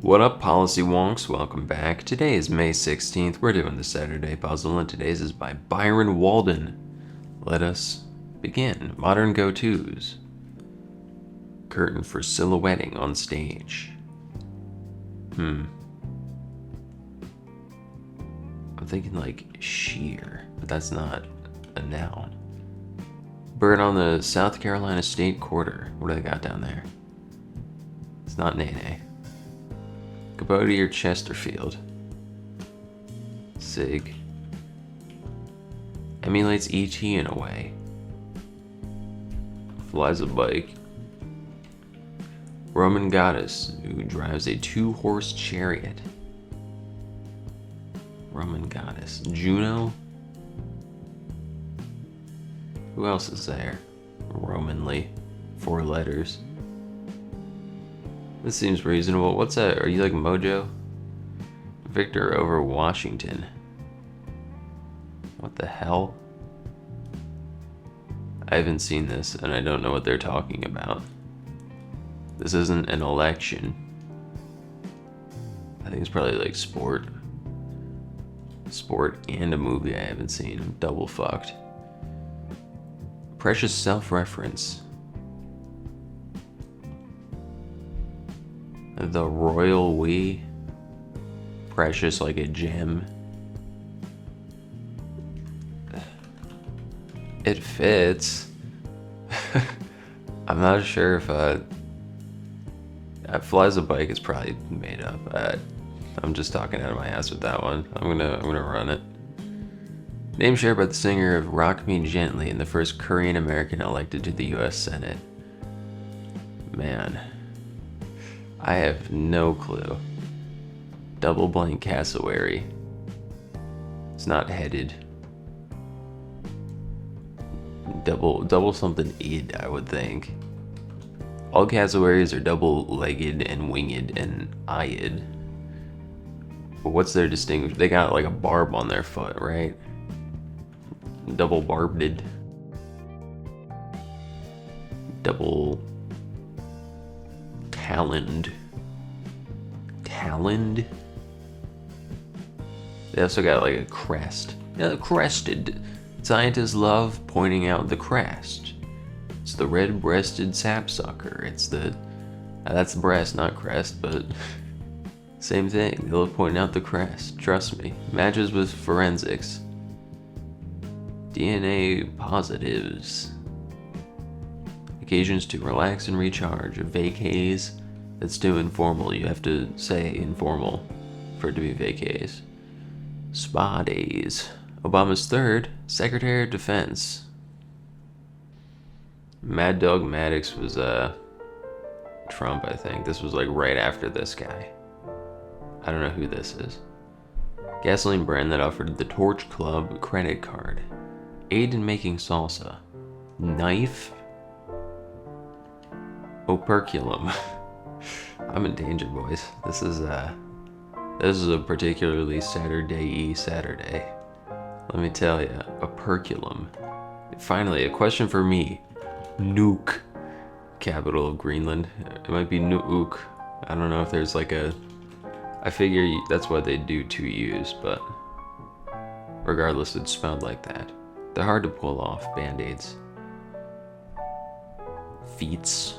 What up, policy wonks? Welcome back. Today is May 16th. We're doing the Saturday puzzle, and today's is by Byron Walden. Let us begin. Modern go-tos. Curtain for silhouetting on stage. I'm thinking like sheer, but that's not a noun. Bird on the South Carolina State Quarter. What do they got down there? It's not Nene. Capote or Chesterfield. Sig. Emulates E.T. in a way. Flies a bike. Roman goddess who drives a 2-horse chariot. Roman goddess. Juno? Who else is there? Romanly. 4 letters. This seems reasonable. What's that? Are you like Mojo? Victor over Washington. What the hell? I haven't seen this and I don't know what they're talking about. This isn't an election. I think it's probably like sport. Sport and a movie I haven't seen. I'm double fucked. Precious self-reference. The royal we. Precious like a gem. It fits. I'm not sure if flies a bike is probably made up. I'm just talking out of my ass with that one. I'm gonna run it. Name shared by the singer of Rock Me Gently and the first Korean American elected to the U.S. Senate. Man. I have no clue. Double blank cassowary. It's not headed. Double something id, I would think. All cassowaries are double-legged and winged and eyed. But what's their distinguish? They got like a barb on their foot, right? Double barbed. Double taloned. Taloned? They also got like a crest. Crested. Scientists love pointing out the crest. It's the red-breasted sapsucker. It's the... that's breast, not crest, but... same thing. They love pointing out the crest. Trust me. Matches with forensics. DNA positives. Occasions to relax and recharge. Vacays. That's too informal. You have to say informal for it to be vacays. Spa days. Obama's third Secretary of Defense. Mad Dog Maddox was Trump, I think. This was like right after this guy. I don't know who this is. Gasoline brand that offered the Torch Club credit card. Aid in making salsa. Knife. Operculum. I'm in danger, boys. This is a particularly Saturday-y Saturday. Let me tell you, operculum. Finally, a question for me. Nuuk. Capital of Greenland. It might be Nuuk. I don't know if there's like a... I figure that's what they do to use, but... regardless, it's spelled like that. They're hard to pull off, band-aids. Feats.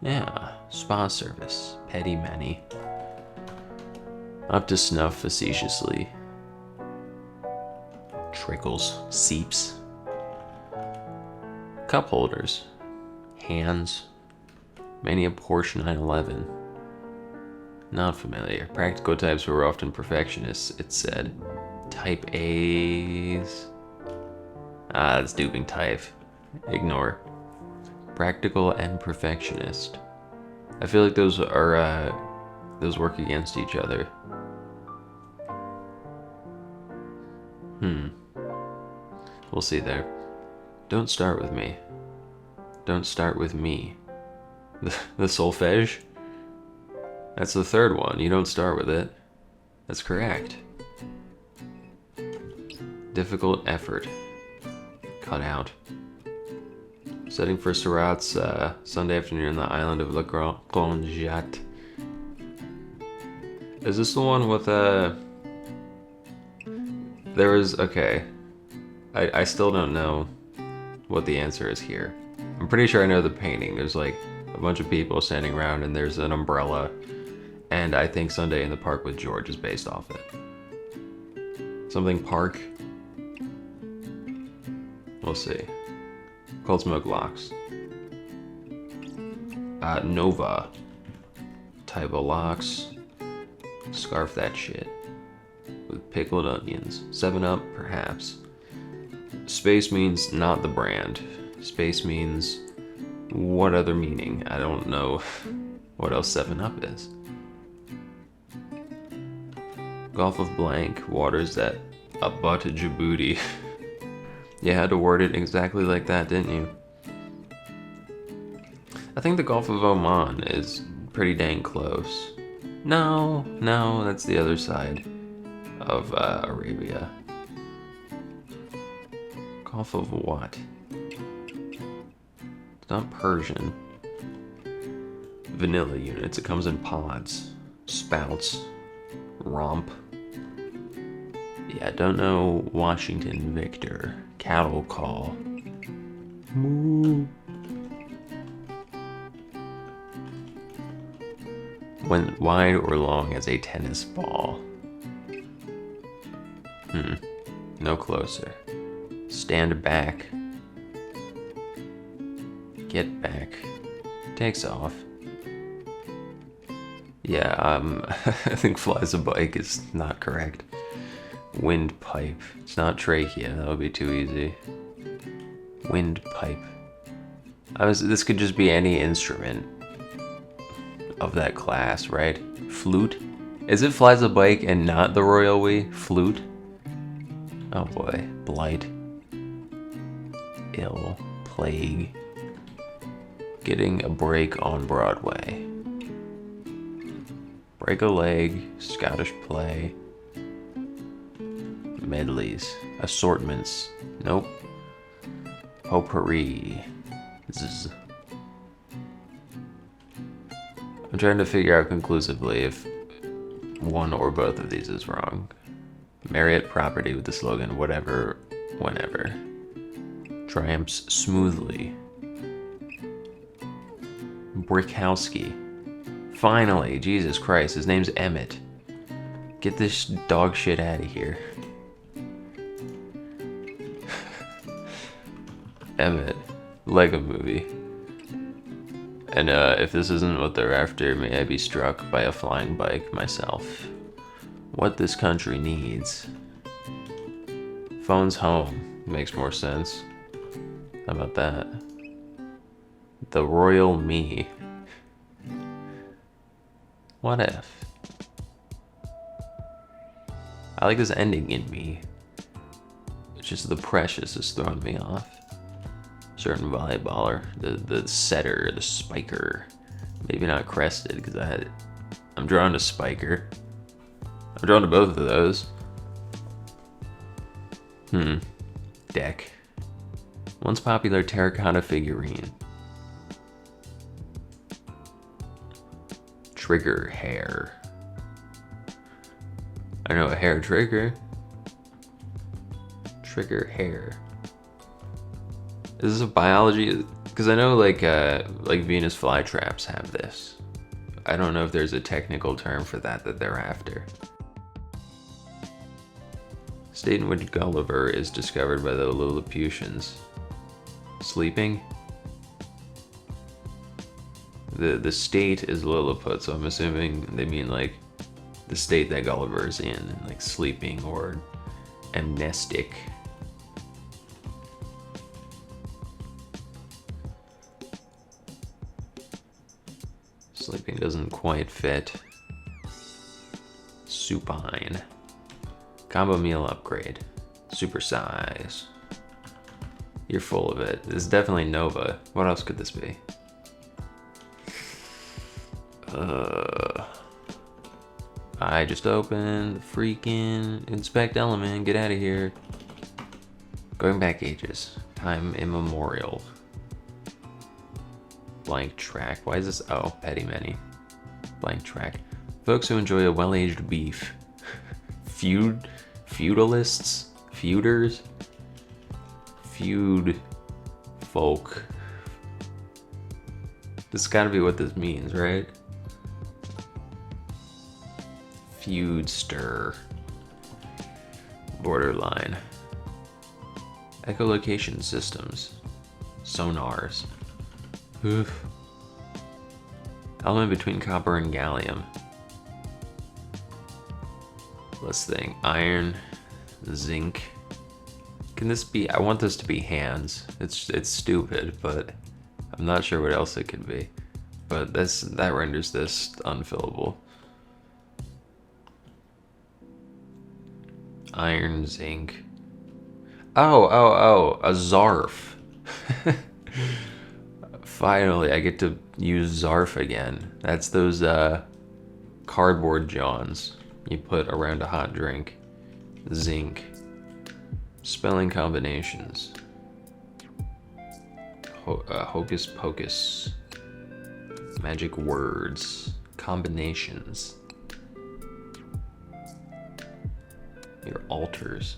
Yeah, spa service. Petty many. Up to snuff facetiously. Trickles. Seeps. Cup holders. Hands. Many a Porsche 911. Not familiar. Practical types were often perfectionists, it said. Type A's. That's duping type. Ignore. Practical and perfectionist. I feel like those are, those work against each other. We'll see there. Don't start with me. Don't start with me. The solfege? That's the third one. You don't start with it. That's correct. Difficult effort. Cut out. Setting for Surat's Sunday afternoon on the island of La Granjat. Is this the one with there was, okay. I still don't know what the answer is here. I'm pretty sure I know the painting. There's like a bunch of people standing around and there's an umbrella. And I think Sunday in the Park with George is based off it. Something Park. We'll see. Cold Smoke Locks. Nova. Type of locks. Scarf that shit. With pickled onions. 7-Up, perhaps. Space means not the brand. Space means what other meaning? I don't know what else 7-Up is. Gulf of Blank, waters that abut Djibouti. You had to word it exactly like that, didn't you? I think the Gulf of Oman is pretty dang close. No, that's the other side of Arabia. Gulf of what? It's not Persian. Vanilla units, it comes in pods. Spouts. Romp. Yeah, I don't know Washington Victor. Cattle call. Moo. When wide or long as a tennis ball. No closer. Stand back. Get back. Takes off. Yeah, I think flies a bike is not correct. Windpipe. It's not trachea, that would be too easy. Windpipe. This could just be any instrument of that class, right? Flute? Is it flies a bike and not the royal we? Flute? Oh boy. Blight. Ill. Plague. Getting a break on Broadway. Break a leg. Scottish play. Medleys. Assortments. Nope. Potpourri. Zzz. I'm trying to figure out conclusively if one or both of these is wrong. Marriott property with the slogan, whatever, whenever. Triumphs smoothly. Brickowski. Finally, Jesus Christ, his name's Emmett. Get this dog shit out of here. Emmett. Lego movie. And if this isn't what they're after, may I be struck by a flying bike myself. What this country needs. Phone's home. Makes more sense. How about that? The Royal Me. What if? I like this ending in me. It's just the precious is throwing me off. Certain volleyballer, the setter, the spiker. Maybe not crested, because I'm drawn to spiker. I'm drawn to both of those. Deck. Once popular terracotta figurine. Trigger hair. I know a hair trigger. Trigger hair. Is this a biology? Because I know like Venus flytraps have this. I don't know if there's a technical term for that they're after. State in which Gulliver is discovered by the Lilliputians. Sleeping? The state is Lilliput, so I'm assuming they mean like the state that Gulliver is in, like sleeping or amnestic. Sleeping doesn't quite fit. Supine. Combo meal upgrade. Super size. You're full of it. This is definitely Nova. What else could this be? I just opened freaking inspect element. Get out of here. Going back ages. Time immemorial. Blank track. Why is this? Oh, petty many. Blank track. Folks who enjoy a well-aged beef. Feudalists? Feuders? Feud folk. This gotta be what this means, right? Feudster. Borderline. Echolocation systems. Sonars. Oof. Element between copper and gallium. Let's think. Iron, zinc. Can this be? I want this to be hands. It's stupid, but I'm not sure what else it could be. But that renders this unfillable. Iron, zinc. Oh, a Zarf. Finally, I get to use Zarf again. That's those cardboard johns you put around a hot drink. Zinc. Spelling combinations. Hocus pocus. Magic words. Combinations. Your altars.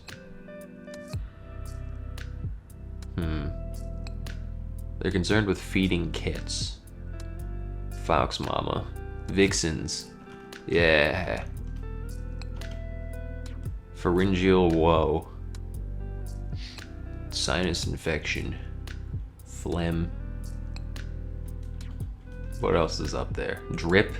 They're concerned with feeding kits. Fox Mama. Vixens. Yeah. Pharyngeal woe. Sinus infection. Phlegm. What else is up there? Drip.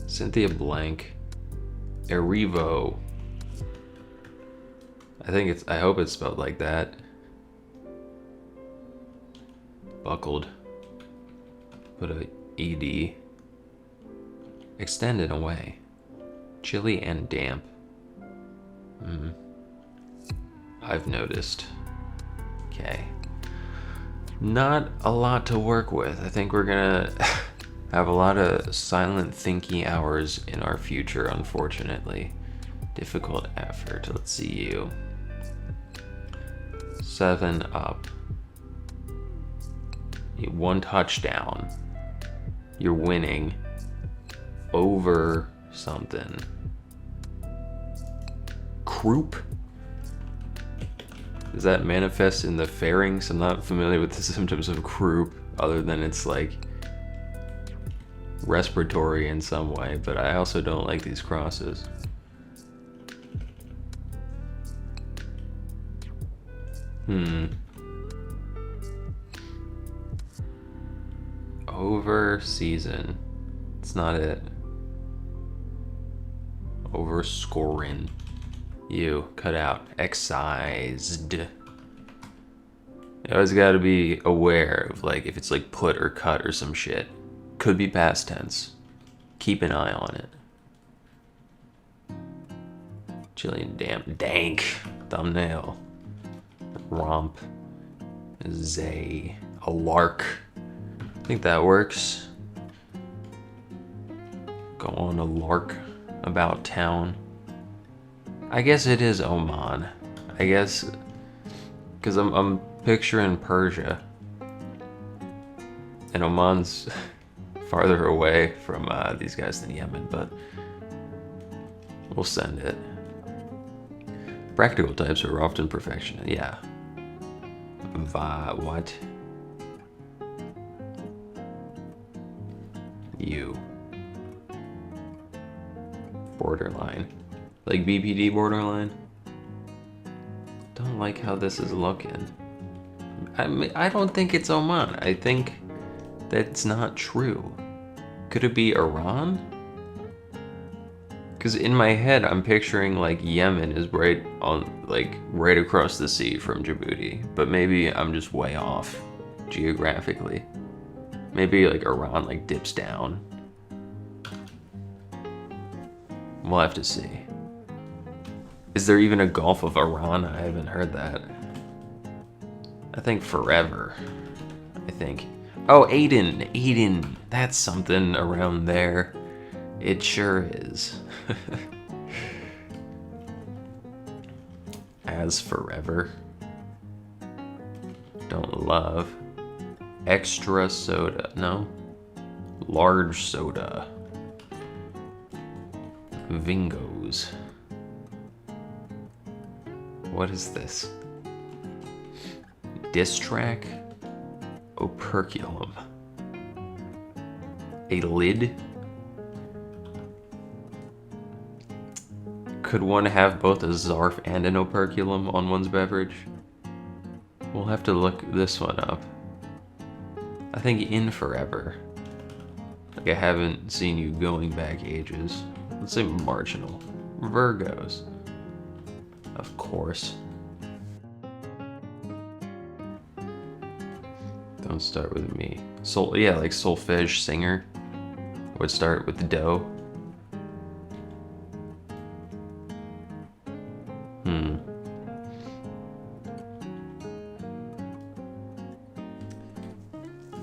Cynthia Blank. Erivo. I hope it's spelled like that. Buckled. Put a ED. Extended away. Chilly and damp. I've noticed. Okay. Not a lot to work with. I think we're gonna have a lot of silent thinking hours in our future, unfortunately. Difficult effort. Let's see you. 7 up. 1 touchdown. You're winning over something. Croup? Does that manifest in the pharynx? I'm not familiar with the symptoms of croup, other than it's like respiratory in some way, but I also don't like these crosses. Over season. It's not it. Over scoring. You cut out. Excised. You always gotta be aware of like if it's like put or cut or some shit. Could be past tense. Keep an eye on it. Chilly and damp. Dank. Thumbnail. Romp. Zay. A lark. I think that works. Go on a lark about town. I guess it is Oman. I guess because I'm picturing Persia, and Oman's farther away from these guys than Yemen, but we'll send it. Practical types are often perfection. Yeah. What? You. Borderline. Like BPD borderline? Don't like how this is looking. I don't think it's Oman. I think that's not true. Could it be Iran? Because in my head, I'm picturing like Yemen is right on, like right across the sea from Djibouti. But maybe I'm just way off geographically. Maybe like Iran like dips down. We'll have to see. Is there even a Gulf of Iran? I haven't heard that. I think forever. I think. Oh, Aden. That's something around there. It sure is. As forever. Don't love. Extra soda. No. Large soda. Vingos. What is this? Diss track? Operculum. A lid? Could one have both a Zarf and an operculum on one's beverage? We'll have to look this one up. I think in forever. Like I haven't seen you going back ages. Let's say marginal. Virgos. Of course. Don't start with me. Yeah, like solfege singer would start with the dough.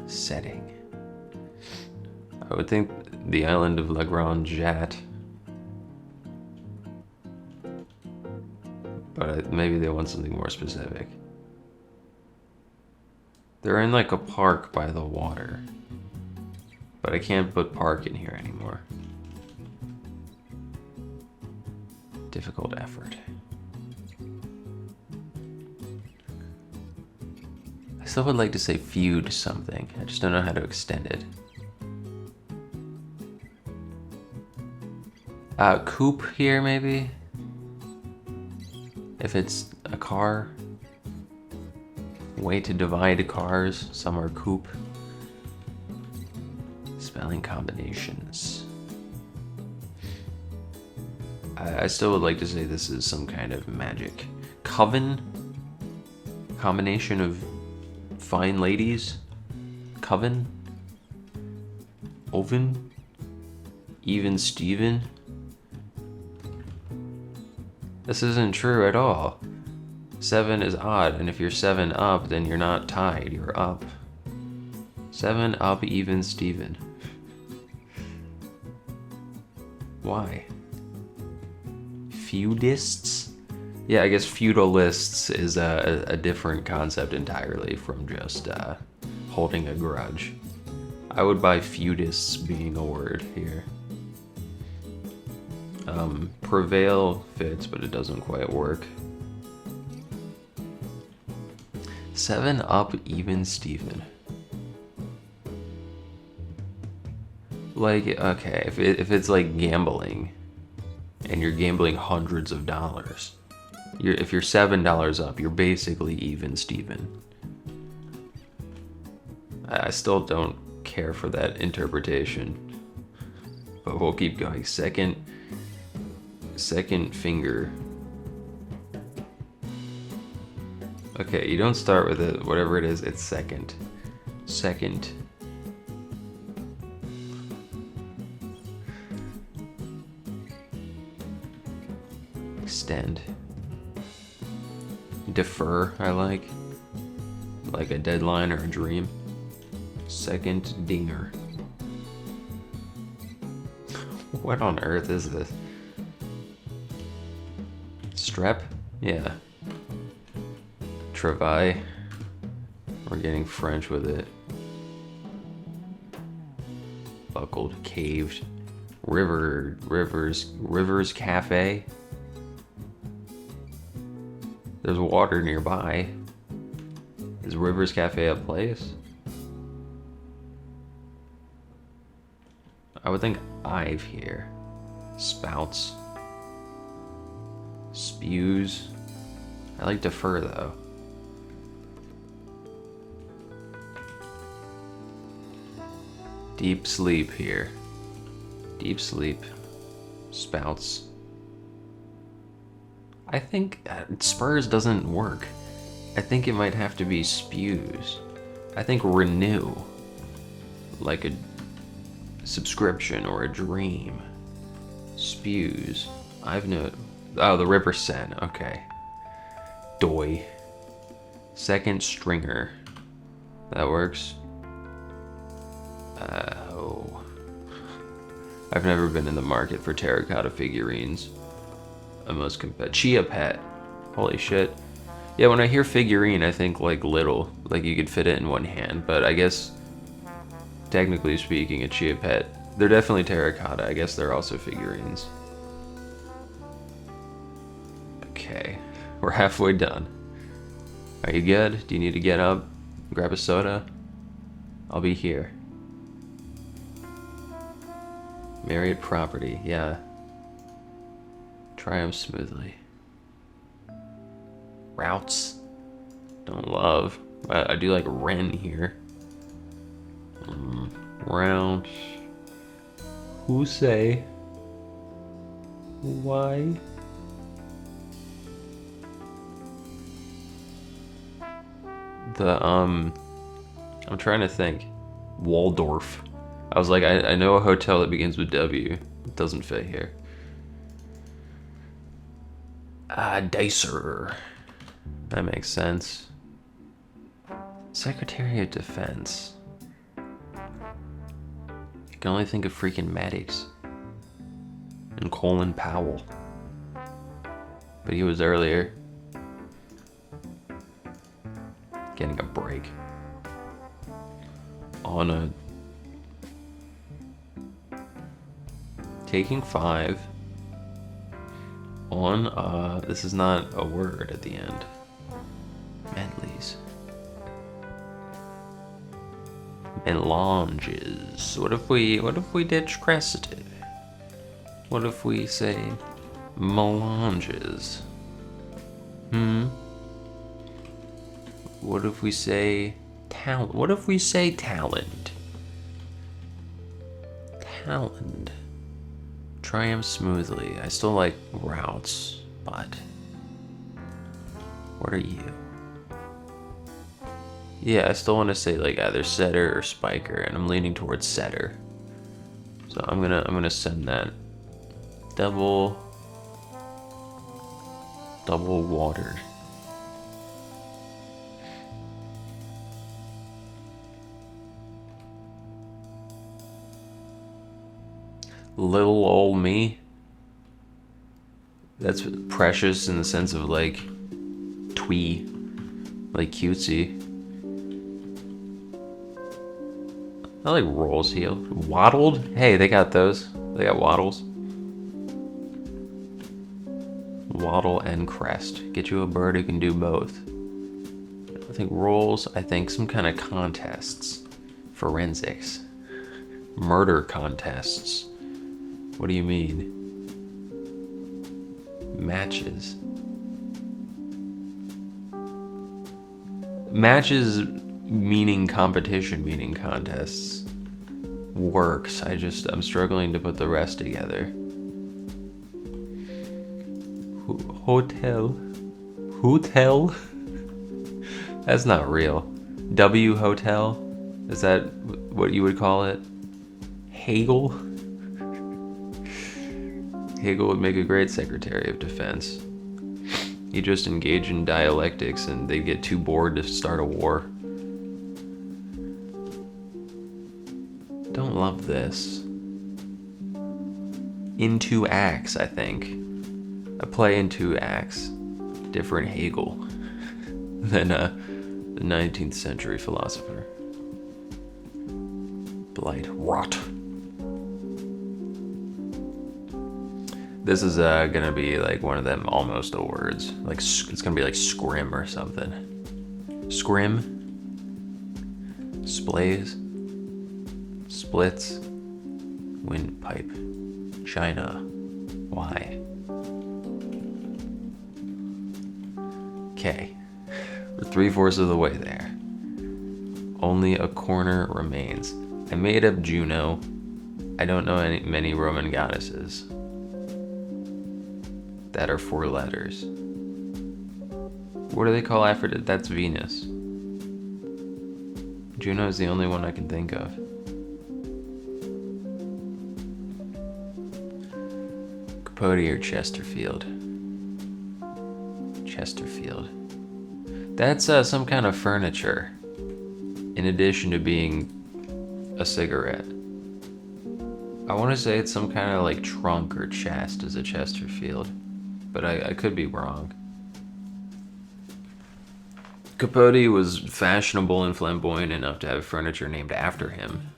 Setting. I would think the island of La Grande Jatte. But maybe they want something more specific. They're in like a park by the water. But I can't put park in here anymore. Difficult effort. I still would like to say feud something. I just don't know how to extend it. Coupe here maybe? If it's a car. Way to divide cars. Some are coupe. Spelling combinations. I still would like to say this is some kind of magic. Coven? Combination of fine ladies? Coven? Oven? Even Steven? This isn't true at all. 7 is odd, and if you're 7 up, then you're not tied, you're up. 7 up, even Steven. Why? Feudists? Yeah, I guess feudalists is a different concept entirely from just holding a grudge. I would buy feudists being a word here. Prevail fits, but it doesn't quite work. 7 up, even Steven. Like, okay, if it's like gambling, and you're gambling hundreds of dollars, if you're $7 up, you're basically even Steven. I still don't care for that interpretation, but we'll keep going. Second finger. Okay, you don't start with it, whatever it is, it's second. Second. Extend. Defer, I like. Like a deadline or a dream. Second dinger. What on earth is this? Strep? Yeah. Travail. We're getting French with it. Buckled, caved. Rivers Cafe. There's water nearby. Is Rivers Cafe a place? I would think I've here. Spouts. Spews. I like defer though. Deep sleep here. Deep sleep. Spouts. I think Spurs doesn't work. I think it might have to be spews. I think renew. Like a subscription or a dream. Spews. Oh, the River Sen. Okay. Doy. Second stringer. That works. Oh. I've never been in the market for terracotta figurines. Chia Pet. Holy shit. Yeah, when I hear figurine, I think like little, like you could fit it in one hand, but I guess technically speaking, a chia pet, they're definitely terracotta. I guess they're also figurines. Okay, we're halfway done. Are you good? Do you need to get up, grab a soda? I'll be here. Marriott property, yeah. Triumph smoothly. Routes. Don't love. I do like Ren here. Routes. Who say? Why? I'm trying to think. Waldorf. I was like, I know a hotel that begins with W. It doesn't fit here. Dicer. That makes sense. Secretary of Defense. I can only think of freaking Maddox. And Colin Powell. But he was earlier. Getting a break. On a... Taking 5. On this is not a word at the end. Medleys. Melanges. What if we ditch crested? What if we say melanges? What if we say talent? What if we say talent? Talent. Triumph smoothly. I still like routes, but what are you? Yeah, I still want to say like either setter or spiker, and I'm leaning towards setter. So I'm gonna send that. Double water. Little old me. That's precious in the sense of like twee, like cutesy. I like rolls heel. Waddled? Hey, they got those. They got waddles. Waddle and crest. Get you a bird who can do both. I think rolls. I think some kind of contests. Forensics. Murder contests. What do you mean? Matches. Matches meaning competition, meaning contests. Works. I'm struggling to put the rest together. Hotel. Hotel? That's not real. W hotel? Is that what you would call it? Hegel? Hegel would make a great Secretary of Defense. He'd just engage in dialectics and they'd get too bored to start a war. Don't love this. Into acts, I think. A play in 2 acts. Different Hegel than the 19th century philosopher. Blight. Rot. This is gonna be like one of them almost a words. Like it's gonna be like scrim or something. Scrim. Splays. Splits. Windpipe. China. Why? Okay. We're 3/4 of the way there. Only a corner remains. I made up Juno. I don't know many Roman goddesses that are 4 letters. What do they call Aphrodite? That's Venus. Juno is the only one I can think of. Capote or Chesterfield? Chesterfield. That's some kind of furniture, in addition to being a cigarette. I want to say it's some kind of like trunk or chest as a Chesterfield, but I could be wrong. Capote was fashionable and flamboyant enough to have furniture named after him.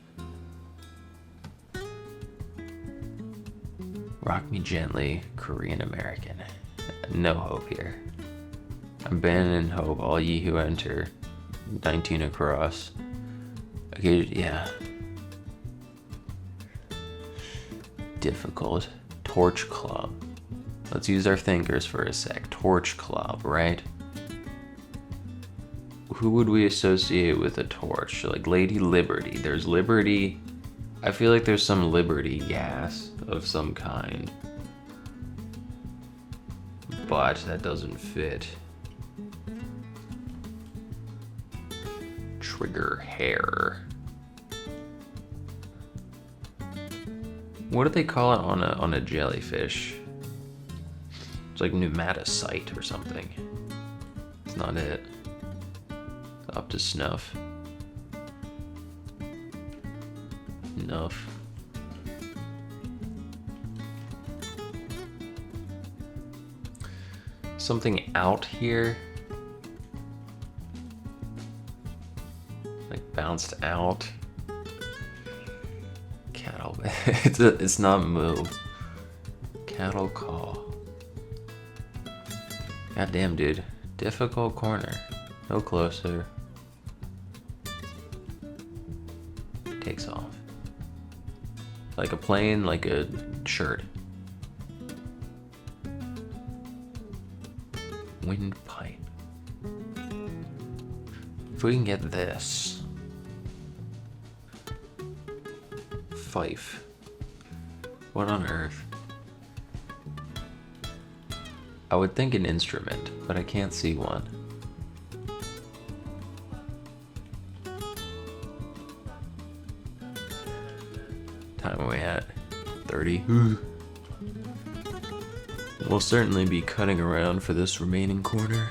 Rock me gently, Korean American. No hope here. Abandon hope, all ye who enter. 19 across. Okay, yeah. Difficult. Torch Club. Let's use our thinkers for a sec. Torch Club, right? Who would we associate with a torch? Like Lady Liberty. There's Liberty. I feel like there's some Liberty gas of some kind. But that doesn't fit. Trigger hair. What do they call it on a jellyfish? It's like pneumatocite or something. It's not it. Up to snuff. Enough. Something out here. Like bounced out. Cattle. It's not moo. Cattle call. Goddamn, dude. Difficult corner. No closer. Takes off. Like a plane, like a shirt. Windpipe. If we can get this. Fife. What on earth? I would think an instrument, but I can't see one. Time are we at? 30? We'll certainly be cutting around for this remaining corner.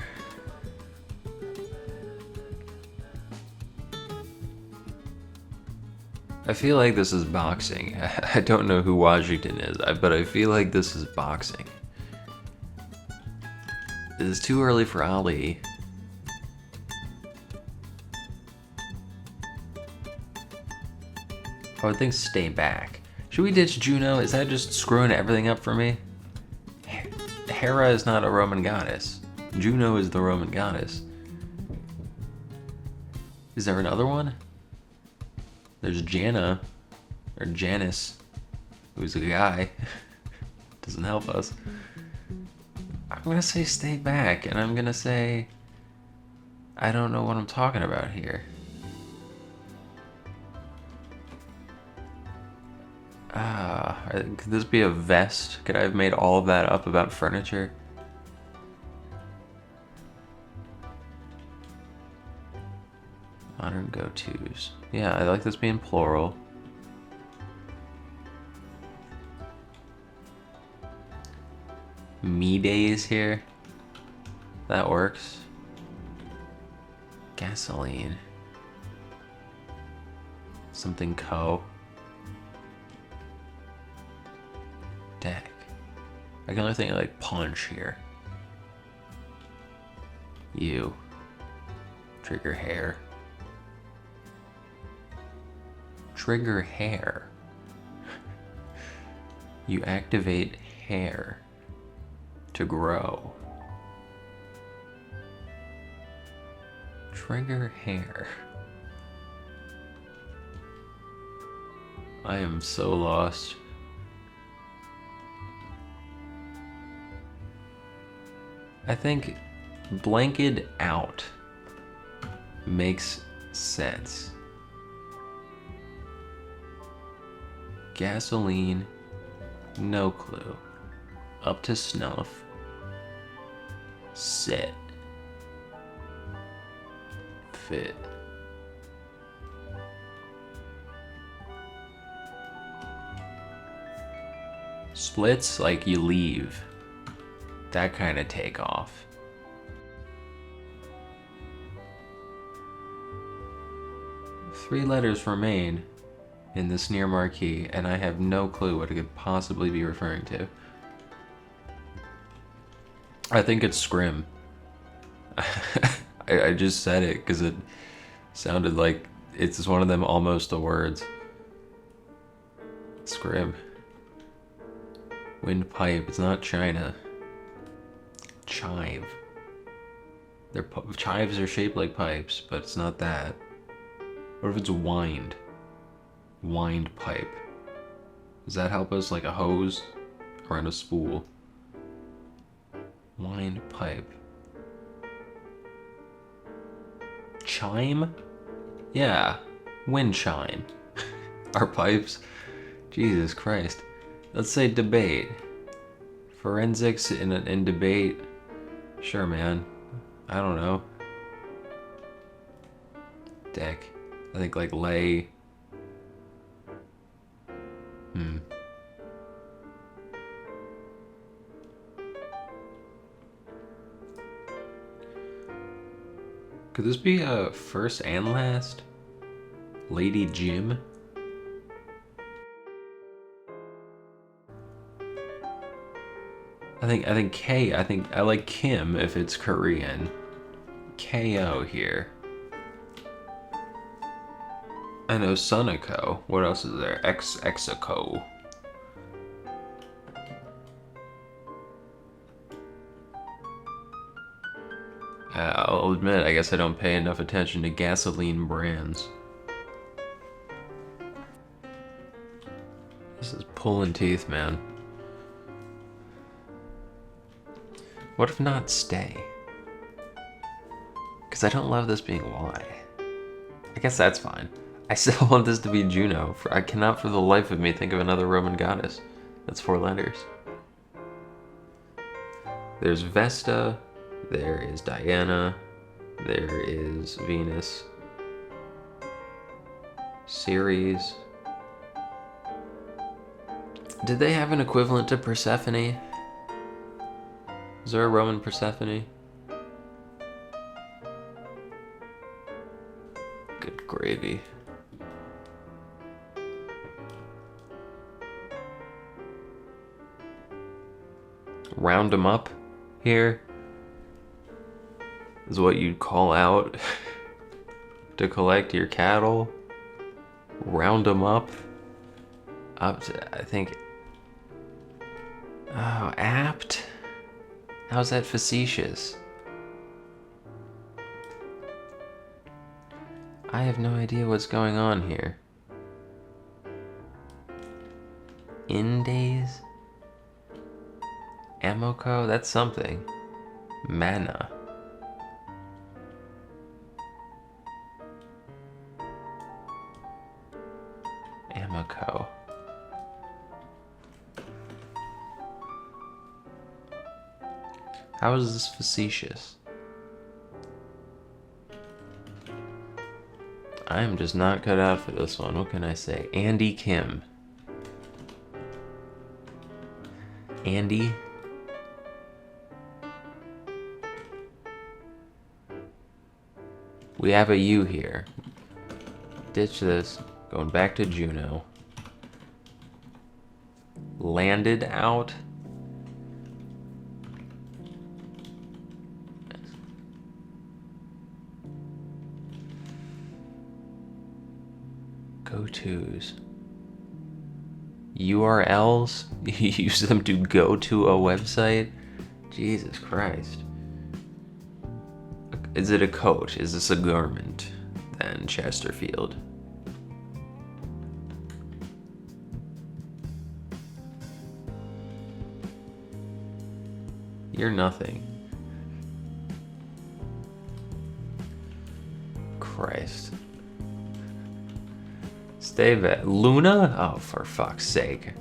I feel like this is boxing. I don't know who Washington is, but I feel like this is boxing. It is too early for Ali. I would think stay back. Should we ditch Juno? Is that just screwing everything up for me? Hera is not a Roman goddess. Juno is the Roman goddess. Is there another one? There's Jana, or Janus, who's a guy. Doesn't help us. I'm gonna say stay back, and I'm gonna say I don't know what I'm talking about here. Could this be a vest? Could I have made all of that up about furniture? Modern go-tos. Yeah, I like this being plural. Me days here. That works. Gasoline. Something co. Deck. I can only think of like punch here. You. Trigger hair. Trigger hair. You activate hair to grow. Trigger hair. I am so lost. I think blanketed out makes sense. Gasoline, no clue. Up to snuff. Sit. Fit. Splits, like you leave. That kind of takeoff. Three letters remain in this near marquee, and I have no clue what it could possibly be referring to. I think it's scrim. I just said it because it sounded like it's one of them almost the words. Scrib. Windpipe. It's not China. Chive. Chives are shaped like pipes, but it's not that. What if it's wind? Wind pipe. Does that help us like a hose around a spool? Wind pipe. Chime? Yeah. Wind chime. Our pipes? Jesus Christ. Let's say debate. Forensics in debate. Sure, man. I don't know. Dick. I think like lay. Could this be a first and last? Lady Jim? I think K, I like Kim if it's Korean. KO here. I know Sunico. What else is there? Exico. I'll admit, I guess I don't pay enough attention to gasoline brands. This is pulling teeth, man. What if not stay? Because I don't love this being Y. I guess that's fine. I still want this to be Juno. I cannot for the life of me think of another Roman goddess. That's 4 letters. There's Vesta. There is Diana. There is Venus. Ceres. Did they have an equivalent to Persephone? Is there a Roman Persephone? Good gravy. Round 'em up here is what you'd call out to collect your cattle. Round 'em up. Up to, I think. Oh, apt? How's that facetious? I have no idea what's going on here. In days? Amoco? That's something. Mana. Amoco. How is this facetious? I am just not cut out for this one. What can I say? Andy Kim. Andy. We have a U here. Ditch this. Going back to Juno. Landed out. Go-tos. URLs? You use them to go to a website? Jesus Christ. Is it a coat? Is this a garment? Then Chesterfield. You're nothing. Christ. Stay vet. Luna? Oh, for fuck's sake.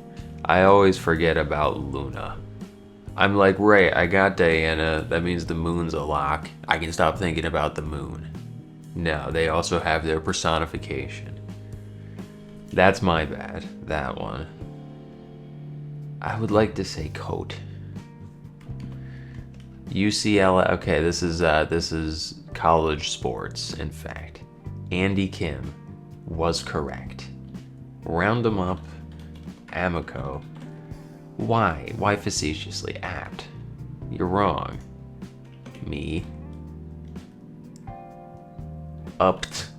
I always forget about Luna. I'm like, Ray, I got Diana. That means the moon's a lock. I can stop thinking about the moon. No, they also have their personification. That's my bad. That one. I would like to say coat. UCLA. Okay, this is college sports. In fact, Andy Kim was correct. Round 'em up. Amico. Why? Why facetiously apt? You're wrong. Me. Upped.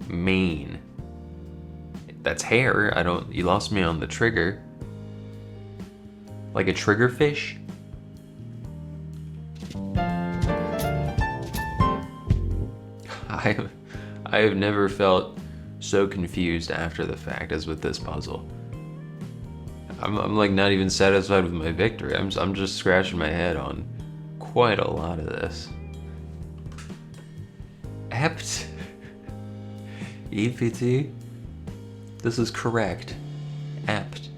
Mane. That's hair. You lost me on the trigger. Like a trigger fish? I have never felt so confused after the fact as with this puzzle. I'm like not even satisfied with my victory. I'm just scratching my head on quite a lot of this. Apt. EPT? This is correct. Apt.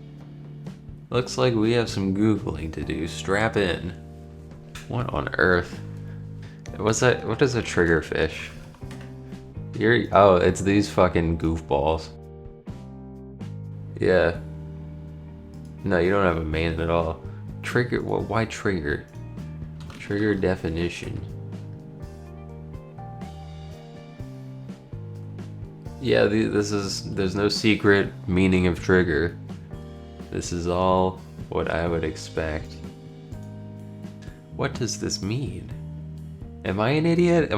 Looks like we have some Googling to do. Strap in. What on earth? What's that? What is a triggerfish? Oh, it's these fucking goofballs. Yeah. No, you don't have a mane at all. Trigger, well, why trigger? Trigger definition. Yeah, there's no secret meaning of trigger. This is all what I would expect. What does this mean? Am I an idiot?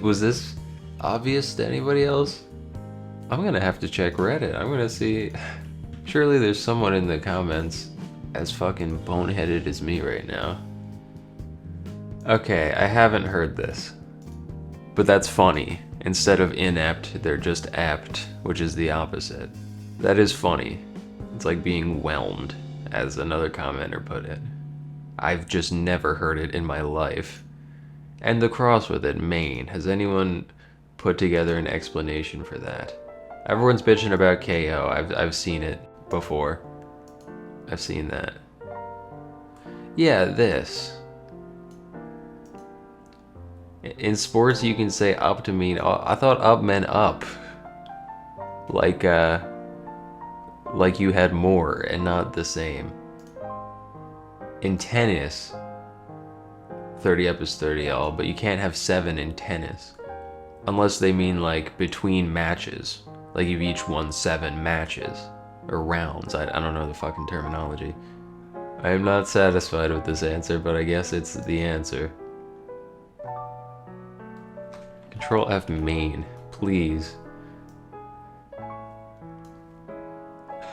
Was this obvious to anybody else? I'm gonna have to check Reddit. I'm gonna see. Surely there's someone in the comments as fucking boneheaded as me right now. Okay, I haven't heard this. But that's funny. Instead of inept, they're just apt, which is the opposite. That is funny. It's like being whelmed, as another commenter put it. I've just never heard it in my life. And the cross with it, Maine. Has anyone put together an explanation for that? Everyone's bitching about KO. I've seen it before. I've seen that. Yeah, this. In sports, you can say up to mean. I thought up meant up. Like you had more and not the same. In tennis, 30 up is 30 all, but you can't have 7 in tennis. Unless they mean like between matches. Like you've each won 7 matches. Or rounds. I don't know the fucking terminology. I am not satisfied with this answer, but I guess it's the answer. Control F main, please.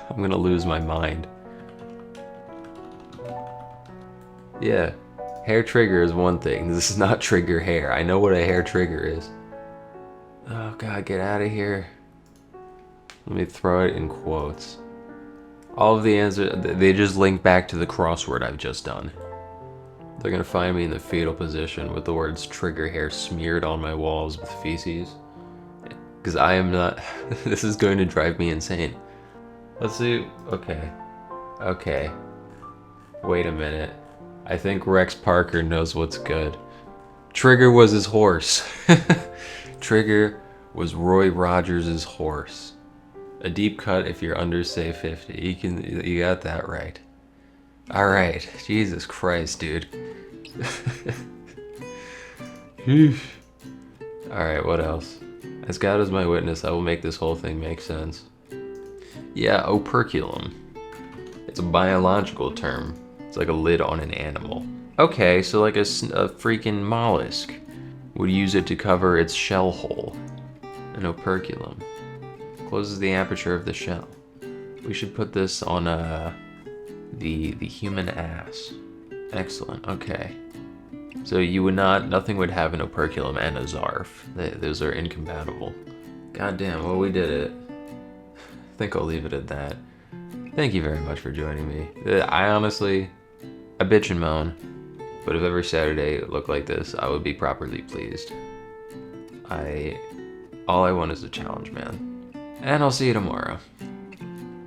I'm gonna lose my mind. Yeah, hair trigger is one thing. This is not trigger hair. I know what a hair trigger is. Oh god, get out of here. Let me throw it in quotes. All of the answers, they just link back to the crossword I've just done. They're gonna find me in the fetal position with the words trigger hair smeared on my walls with feces. Because I am not, this is going to drive me insane. Let's see, okay. Wait a minute. I think Rex Parker knows what's good. Trigger was his horse. Trigger was Roy Rogers' horse. A deep cut if you're under, say, 50. You got that right. Alright, Jesus Christ, dude. Alright, what else? As God is my witness, I will make this whole thing make sense. Yeah, operculum. It's a biological term. It's like a lid on an animal. Okay, so like a freaking mollusk would use it to cover its shell hole. An operculum. Closes the aperture of the shell. We should put this on the human ass. Excellent, okay. So you would nothing would have an operculum and a zarf. Those are incompatible. God damn, well we did it. I think I'll leave it at that. Thank you very much for joining me. I honestly, I bitch and moan, but if every Saturday looked like this, I would be properly pleased. All I want is a challenge, man. And I'll see you tomorrow.